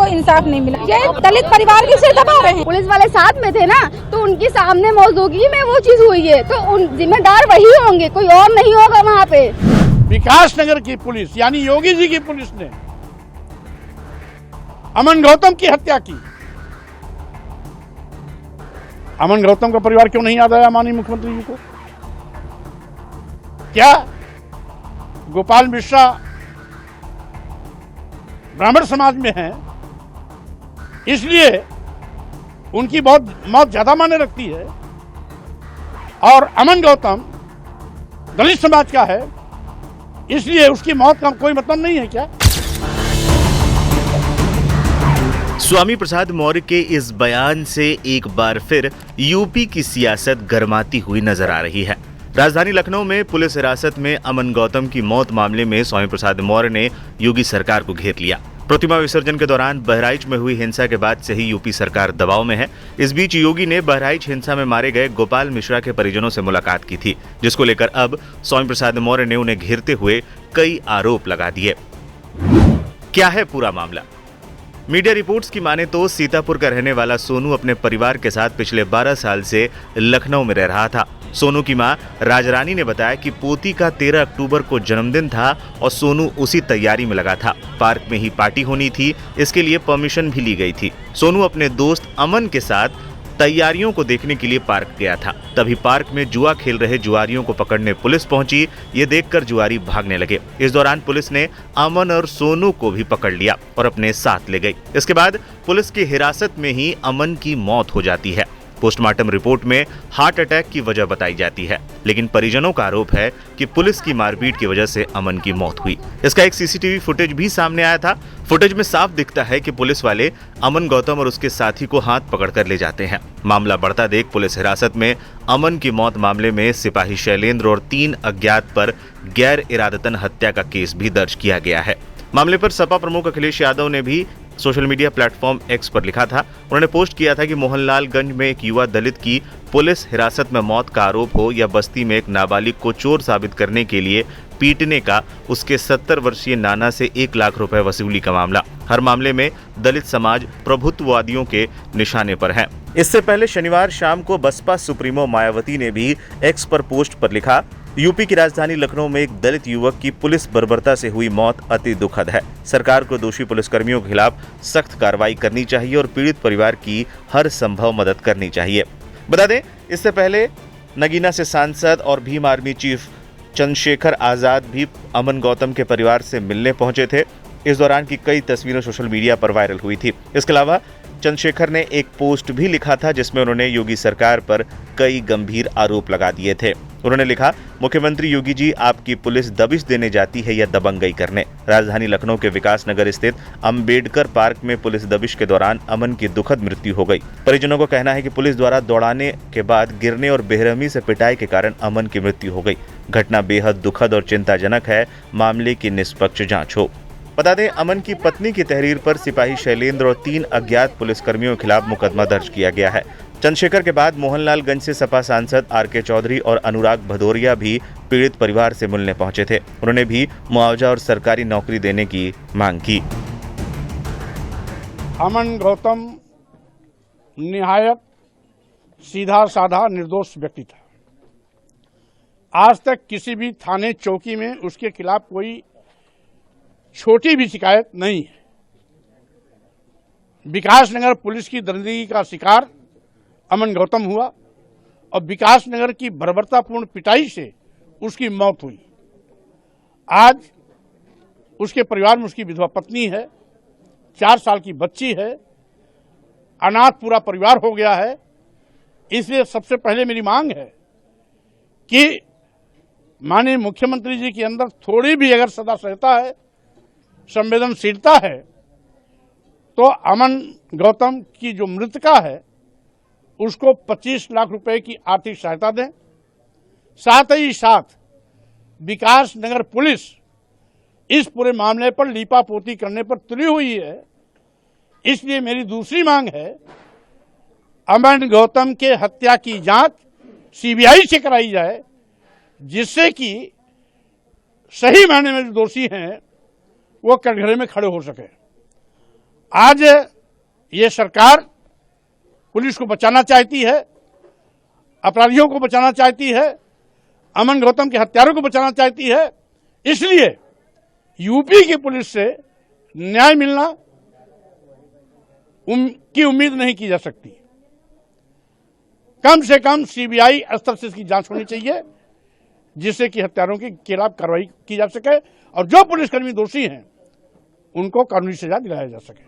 को इंसाफ नहीं मिला। ये दलित परिवार की सिर दबा रहे हैं। पुलिस वाले साथ में थे ना, तो उनकी सामने मौजूदगी में वो चीज हुई है, तो उन जिम्मेदार वही होंगे, कोई और नहीं होगा वहाँ पे। विकासनगर की पुलिस यानी योगी जी की पुलिस ने अमन गौतम की हत्या की। अमन गौतम का परिवार क्यों नहीं याद आया माननीय मुख्यमंत्री जी को? क्या गोपाल मिश्रा ब्राह्मण समाज में हैं, इसलिए उनकी मौत ज्यादा मायने रखती है, और अमन गौतम दलित समाज का है, इसलिए उसकी मौत का कोई मतलब नहीं है क्या? स्वामी प्रसाद मौर्य के इस बयान से एक बार फिर यूपी की सियासत गरमाती हुई नजर आ रही है। राजधानी लखनऊ में पुलिस हिरासत में अमन गौतम की मौत मामले में स्वामी प्रसाद मौर्य ने योगी सरकार को घेर लिया। प्रतिमा विसर्जन के दौरान बहराइच में हुई हिंसा के बाद से ही यूपी सरकार दबाव में है। इस बीच योगी ने बहराइच हिंसा में मारे गए गोपाल मिश्रा के परिजनों से मुलाकात की थी, जिसको लेकर अब स्वामी प्रसाद मौर्य ने उन्हें घेरते हुए कई आरोप लगा दिए। क्या है पूरा मामला? मीडिया रिपोर्ट्स की माने तो सीतापुर का रहने वाला सोनू अपने परिवार के साथ पिछले 12 साल से लखनऊ में रह रहा था। सोनू की मां राजरानी ने बताया कि पोती का 13 अक्टूबर को जन्मदिन था और सोनू उसी तैयारी में लगा था। पार्क में ही पार्टी होनी थी, इसके लिए परमिशन भी ली गई थी। सोनू अपने दोस्त अमन के साथ तैयारियों को देखने के लिए पार्क गया था। तभी पार्क में जुआ खेल रहे जुआरियों को पकड़ने पुलिस पहुंची। ये देखकर जुआरी भागने लगे। इस दौरान पुलिस ने अमन और सोनू को भी पकड़ लिया और अपने साथ ले गई। इसके बाद पुलिस की हिरासत में ही अमन की मौत हो जाती है। पोस्टमार्टम रिपोर्ट में हार्ट अटैक की वजह बताई जाती है, लेकिन परिजनों का आरोप है कि पुलिस की मारपीट की वजह से अमन की मौत हुई। इसका एक सीसीटीवी फुटेज भी सामने आया था। फुटेज में साफ दिखता है कि पुलिस वाले अमन गौतम और उसके साथी को हाथ पकड़कर ले जाते हैं। मामला बढ़ता देख पुलिस हिरासत में अमन की मौत मामले में सिपाही शैलेंद्र और 3 अज्ञात पर गैर इरादतन हत्या का केस भी दर्ज किया गया है। मामले पर सपा प्रमुख अखिलेश यादव ने भी सोशल मीडिया प्लेटफॉर्म एक्स पर लिखा था। उन्होंने पोस्ट किया था कि मोहनलालगंज में एक युवा दलित की पुलिस हिरासत में मौत का आरोप हो या बस्ती में एक नाबालिग को चोर साबित करने के लिए पीटने का उसके 70 वर्षीय नाना से 1 लाख रुपए वसूली का मामला। हर मामले में दलित समाज प्रभुत्ववादियों के निशाने पर है। इससे पहले शनिवार शाम को बसपा सुप्रीमो मायावती ने भी एक्स पर पोस्ट पर लिखा, यूपी की राजधानी लखनऊ में एक दलित युवक की पुलिस बर्बरता से हुई मौत अति दुखद है। सरकार को दोषी पुलिसकर्मियों के खिलाफ सख्त कार्रवाई करनी चाहिए और पीड़ित परिवार की हर संभव मदद करनी चाहिए। बता दें, इससे पहले नगीना से सांसद और भीम आर्मी चीफ चंद्रशेखर आजाद भी अमन गौतम के परिवार से मिलने पहुंचे थे। इस दौरान की कई तस्वीरें सोशल मीडिया पर वायरल हुई थी। इसके अलावा चंद्रशेखर ने एक पोस्ट भी लिखा था, जिसमें उन्होंने योगी सरकार पर कई गंभीर आरोप लगा दिए थे। उन्होंने लिखा, मुख्यमंत्री योगी जी, आपकी पुलिस दबिश देने जाती है या दबंगई करने। राजधानी लखनऊ के विकास नगर स्थित अंबेडकर पार्क में पुलिस दबिश के दौरान अमन की दुखद मृत्यु हो गई। परिजनों का कहना है कि पुलिस द्वारा दौड़ाने के बाद गिरने और बेरहमी से पिटाई के कारण अमन की मृत्यु हो गई। घटना बेहद दुखद और चिंताजनक है। मामले की निष्पक्ष जांच हो। बता दें, अमन की पत्नी की तहरीर पर सिपाही शैलेंद्र और 3 अज्ञात पुलिसकर्मियों के खिलाफ मुकदमा दर्ज किया गया है। चंद्रशेखर के बाद मोहनलालगंज से सपा सांसद आर.के. चौधरी और अनुराग भदौरिया भी पीड़ित परिवार से मिलने पहुंचे थे। उन्होंने भी मुआवजा और सरकारी नौकरी देने की मांग की। अमन गौतम निहायत सीधा साधा निर्दोष व्यक्ति था। आज तक किसी भी थाने चौकी में उसके खिलाफ कोई छोटी भी शिकायत नहीं है। विकासनगर पुलिस की दरिंदगी का शिकार अमन गौतम हुआ और विकासनगर की बर्बरतापूर्ण पिटाई से उसकी मौत हुई। आज उसके परिवार में उसकी विधवा पत्नी है, 4 साल की बच्ची है, अनाथ पूरा परिवार हो गया है। इसलिए सबसे पहले मेरी मांग है कि माननीय मुख्यमंत्री जी के अंदर थोड़ी भी अगर सदा सहता है, संवेदनशीलता है, तो अमन गौतम की जो मृतका है उसको 25 लाख रुपए की आर्थिक सहायता दें। साथ ही साथ विकास नगर पुलिस इस पूरे मामले पर लीपापोती करने पर तुली हुई है। इसलिए मेरी दूसरी मांग है, अमन गौतम के हत्या की जांच सीबीआई से कराई जाए, जिससे कि सही मायने में जो दोषी हैं वो कटघरे में खड़े हो सके। आज ये सरकार पुलिस को बचाना चाहती है, अपराधियों को बचाना चाहती है, अमन गौतम के हत्यारों को बचाना चाहती है। इसलिए यूपी की पुलिस से न्याय मिलना की उम्मीद नहीं की जा सकती। कम से कम सीबीआई स्तर से इसकी जांच होनी चाहिए, जिससे कि हत्यारों के खिलाफ कार्रवाई की जा सके और जो पुलिसकर्मी दोषी हैं उनको कानूनी सजा दिलाया जा सके।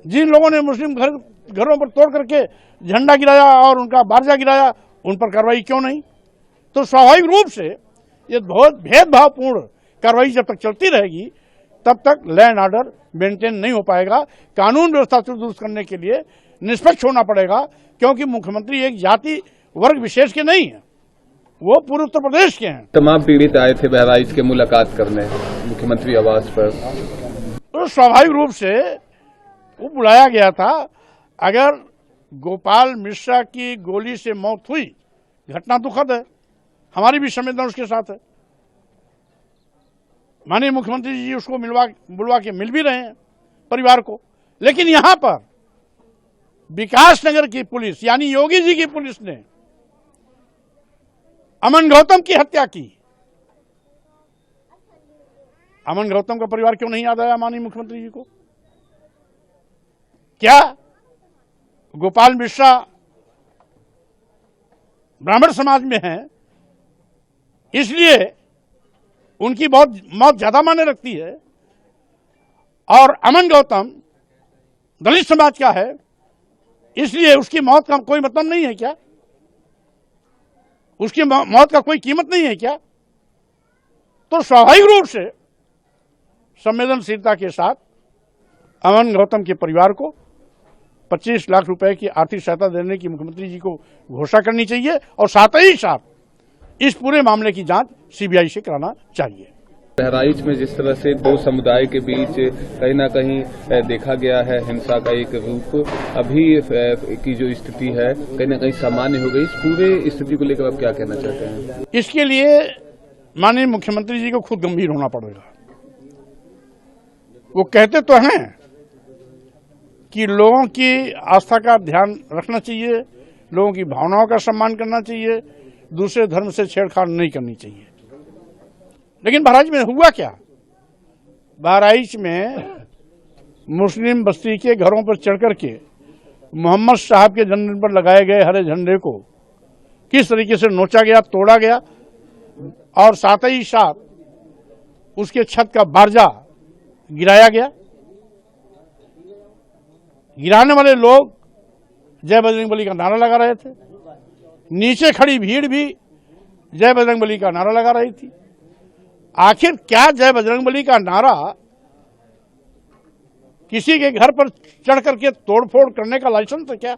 जिन लोगों ने मुस्लिम घरों पर तोड़ करके झंडा गिराया और उनका बारजा गिराया, उन पर कार्रवाई क्यों नहीं? तो स्वाभाविक रूप से ये बहुत भेदभावपूर्ण कार्रवाई जब तक चलती रहेगी तब तक लॉ एंड ऑर्डर मेंटेन नहीं हो पाएगा। कानून व्यवस्था को दुरुस्त करने के लिए निष्पक्ष होना पड़ेगा, क्योंकि मुख्यमंत्री एक जाति वर्ग विशेष के नहीं है, वो पूरे उत्तर प्रदेश के हैं। तमाम पीड़ित आए थे बहराइच के मुलाकात करने मुख्यमंत्री आवास पर, तो स्वाभाविक रूप से वो बुलाया गया था। अगर गोपाल मिश्रा की गोली से मौत हुई, घटना दुखद है, हमारी भी संवेदना उसके साथ है। माननीय मुख्यमंत्री जी उसको बुलवा के मिल भी रहे हैं परिवार को, लेकिन यहां पर विकासनगर की पुलिस यानी योगी जी की पुलिस ने अमन गौतम की हत्या की। अमन गौतम का परिवार क्यों नहीं याद आया माननीय मुख्यमंत्री जी को? क्या गोपाल मिश्रा ब्राह्मण समाज में हैं, इसलिए उनकी मौत ज्यादा मायने रखती है, और अमन गौतम दलित समाज का है, इसलिए उसकी मौत का कोई मतलब नहीं है क्या? उसकी मौत का कोई कीमत नहीं है क्या? तो स्वाभाविक रूप से संवेदनशीलता के साथ अमन गौतम के परिवार को 25 लाख रुपए की आर्थिक सहायता देने की मुख्यमंत्री जी को घोषणा करनी चाहिए और साथ ही साथ इस पूरे मामले की जांच सीबीआई से कराना चाहिए। बहराइच में जिस तरह से दो समुदाय के बीच कहीं ना कहीं देखा गया है हिंसा का एक रूप, अभी की जो स्थिति है कहीं ना कहीं सामान्य हो गई, इस पूरे स्थिति को लेकर आप क्या कहना चाहते हैं? इसके लिए माननीय मुख्यमंत्री जी को खुद गंभीर होना पड़ेगा। वो कहते तो हैं कि लोगों की आस्था का ध्यान रखना चाहिए, लोगों की भावनाओं का सम्मान करना चाहिए, दूसरे धर्म से छेड़छाड़ नहीं करनी चाहिए, लेकिन बहराइच में हुआ क्या? बहराइच में मुस्लिम बस्ती के घरों पर चढ़ करके मोहम्मद साहब के जन्मदिन पर लगाए गए हरे झंडे को किस तरीके से नोचा गया, तोड़ा गया, और साथ ही साथ उसके छत का बारजा गिराया गया। गिराने वाले लोग जय बजरंगबली का नारा लगा रहे थे, नीचे खड़ी भीड़ भी जय बजरंगबली का नारा लगा रही थी। आखिर क्या जय बजरंगबली का नारा किसी के घर पर चढ़ करके तोड़फोड़ करने का लाइसेंस है क्या?